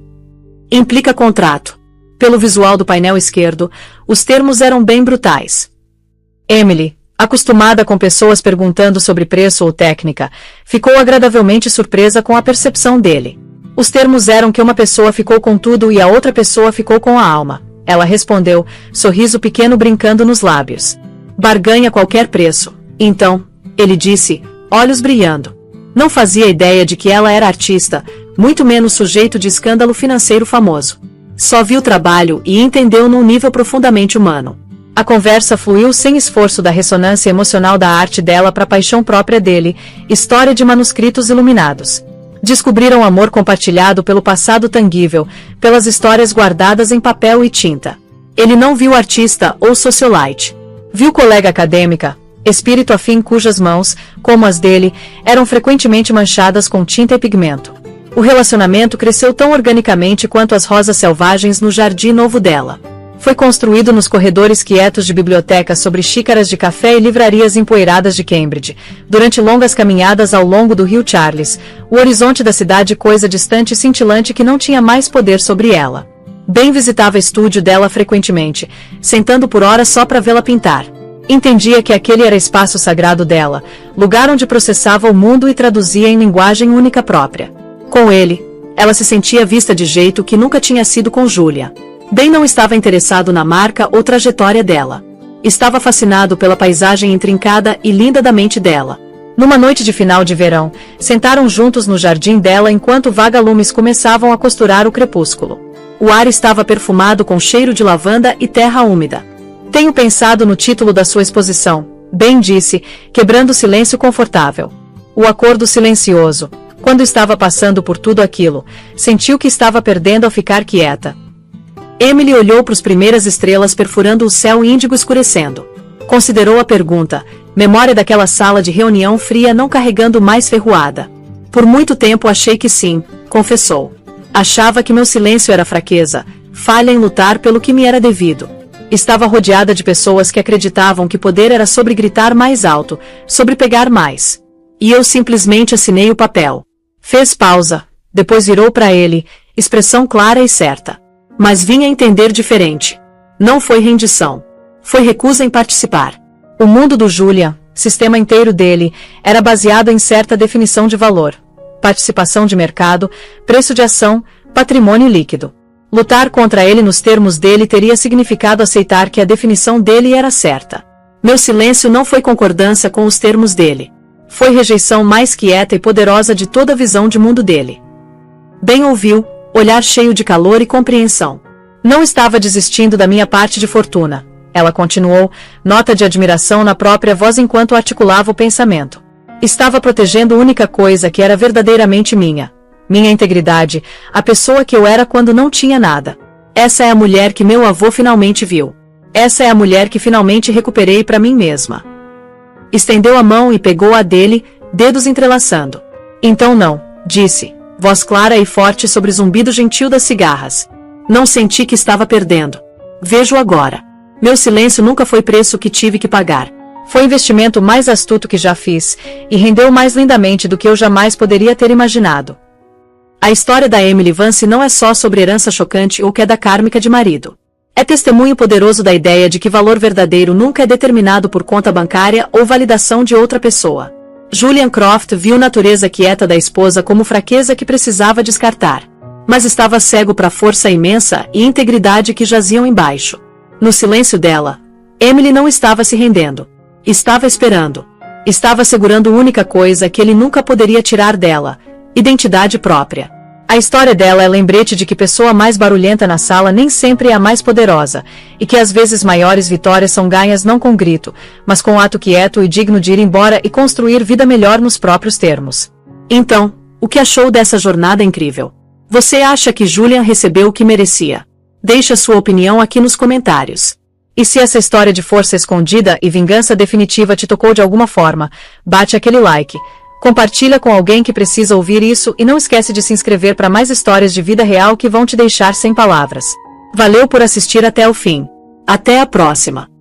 Implica contrato. Pelo visual do painel esquerdo, os termos eram bem brutais. Emily, acostumada com pessoas perguntando sobre preço ou técnica, ficou agradavelmente surpresa com a percepção dele. Os termos eram que uma pessoa ficou com tudo e a outra pessoa ficou com a alma. Ela respondeu, sorriso pequeno brincando nos lábios. Barganha qualquer preço. Então, ele disse, olhos brilhando. Não fazia ideia de que ela era artista, muito menos sujeito de escândalo financeiro famoso. Só viu o trabalho e entendeu num nível profundamente humano. A conversa fluiu sem esforço da ressonância emocional da arte dela para a paixão própria dele, história de manuscritos iluminados. Descobriram amor compartilhado pelo passado tangível, pelas histórias guardadas em papel e tinta. Ele não viu artista ou socialite. Viu colega acadêmica, espírito afim cujas mãos, como as dele, eram frequentemente manchadas com tinta e pigmento. O relacionamento cresceu tão organicamente quanto as rosas selvagens no jardim novo dela. Foi construído nos corredores quietos de bibliotecas sobre xícaras de café e livrarias empoeiradas de Cambridge, durante longas caminhadas ao longo do rio Charles, o horizonte da cidade coisa distante e cintilante que não tinha mais poder sobre ela. Ben visitava o estúdio dela frequentemente, sentando por horas só para vê-la pintar. Entendia que aquele era espaço sagrado dela, lugar onde processava o mundo e traduzia em linguagem única própria. Com ele, ela se sentia vista de jeito que nunca tinha sido com Julia. Ben não estava interessado na marca ou trajetória dela. Estava fascinado pela paisagem intrincada e linda da mente dela. Numa noite de final de verão, sentaram juntos no jardim dela enquanto vagalumes começavam a costurar o crepúsculo. O ar estava perfumado com cheiro de lavanda e terra úmida. Tenho pensado no título da sua exposição, Ben disse, quebrando o silêncio confortável. O Acordo Silencioso. Quando estava passando por tudo aquilo, sentiu que estava perdendo ao ficar quieta. Emily olhou para as primeiras estrelas perfurando o céu índigo escurecendo. Considerou a pergunta, memória daquela sala de reunião fria não carregando mais ferroada. Por muito tempo achei que sim, confessou. Achava que meu silêncio era fraqueza, falha em lutar pelo que me era devido. Estava rodeada de pessoas que acreditavam que poder era sobre gritar mais alto, sobre pegar mais. E eu simplesmente assinei o papel. Fez pausa, depois virou para ele, expressão clara e certa. Mas vinha entender diferente. Não foi rendição. Foi recusa em participar. O mundo do Julian, sistema inteiro dele, era baseado em certa definição de valor. Participação de mercado, preço de ação, patrimônio líquido. Lutar contra ele nos termos dele teria significado aceitar que a definição dele era certa. Meu silêncio não foi concordância com os termos dele. Foi rejeição mais quieta e poderosa de toda a visão de mundo dele. Bem ouviu, olhar cheio de calor e compreensão. Não estava desistindo da minha parte de fortuna. Ela continuou, nota de admiração na própria voz enquanto articulava o pensamento. Estava protegendo a única coisa que era verdadeiramente minha. Minha integridade, a pessoa que eu era quando não tinha nada. Essa é a mulher que meu avô finalmente viu. Essa é a mulher que finalmente recuperei para mim mesma. Estendeu a mão e pegou a dele, dedos entrelaçando. Então não, disse, voz clara e forte sobre o zumbido gentil das cigarras. Não senti que estava perdendo. Vejo agora. Meu silêncio nunca foi preço que tive que pagar. Foi o investimento mais astuto que já fiz, e rendeu mais lindamente do que eu jamais poderia ter imaginado. A história da Emily Vance não é só sobre herança chocante ou queda kármica de marido. É testemunho poderoso da ideia de que valor verdadeiro nunca é determinado por conta bancária ou validação de outra pessoa. Julian Croft viu a natureza quieta da esposa como fraqueza que precisava descartar. Mas estava cego para a força imensa e integridade que jaziam embaixo. No silêncio dela, Emily não estava se rendendo. Estava esperando. Estava segurando a única coisa que ele nunca poderia tirar dela, identidade própria. A história dela é lembrete de que pessoa mais barulhenta na sala nem sempre é a mais poderosa, e que às vezes maiores vitórias são ganhas não com grito, mas com ato quieto e digno de ir embora e construir vida melhor nos próprios termos. Então, o que achou dessa jornada incrível? Você acha que Julian recebeu o que merecia? Deixe a sua opinião aqui nos comentários. E se essa história de força escondida e vingança definitiva te tocou de alguma forma, bate aquele like. Compartilha com alguém que precisa ouvir isso e não esquece de se inscrever para mais histórias de vida real que vão te deixar sem palavras. Valeu por assistir até o fim. Até a próxima!